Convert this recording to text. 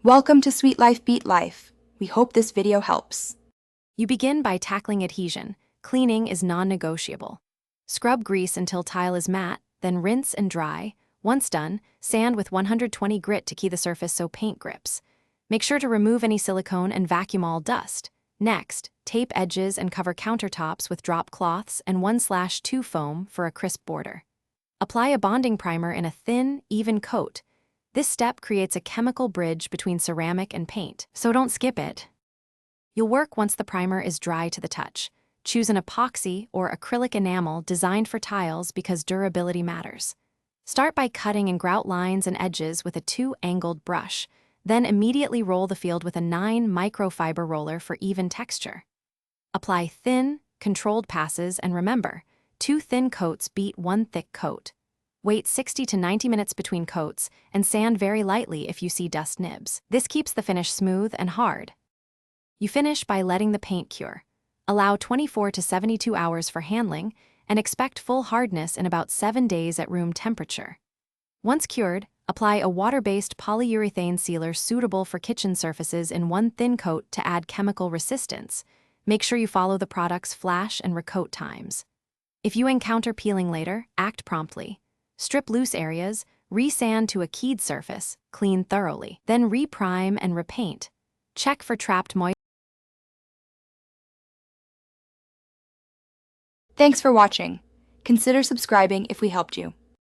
Welcome to Sweet Life Beat Life. We hope this video helps. You begin by tackling adhesion. Cleaning is non-negotiable. Scrub grease until tile is matte, then rinse and dry. Once done, sand with 120 grit to key the surface so paint grips. Make sure to remove any silicone and vacuum all dust. Next, tape edges and cover countertops with drop cloths and 1/2 foam for a crisp border. Apply a bonding primer in a thin, even coat. This step creates a chemical bridge between ceramic and paint, so don't skip it. You'll work once the primer is dry to the touch. Choose an epoxy or acrylic enamel designed for tiles because durability matters. Start by cutting and grout lines and edges with a 2-angled brush, then immediately roll the field with a 9 microfiber roller for even texture. Apply thin, controlled passes and remember, 2 thin coats beat 1 thick coat. Wait 60 to 90 minutes between coats and sand very lightly if you see dust nibs. This keeps the finish smooth and hard. You finish by letting the paint cure. Allow 24 to 72 hours for handling and expect full hardness in about 7 days at room temperature. Once cured, apply a water-based polyurethane sealer suitable for kitchen surfaces in 1 thin coat to add chemical resistance. Make sure you follow the product's flash and recoat times. If you encounter peeling later, act promptly. Strip loose areas, resand to a keyed surface, clean thoroughly, then reprime and repaint. Check for trapped moisture. Thanks for watching. Consider subscribing if we helped you.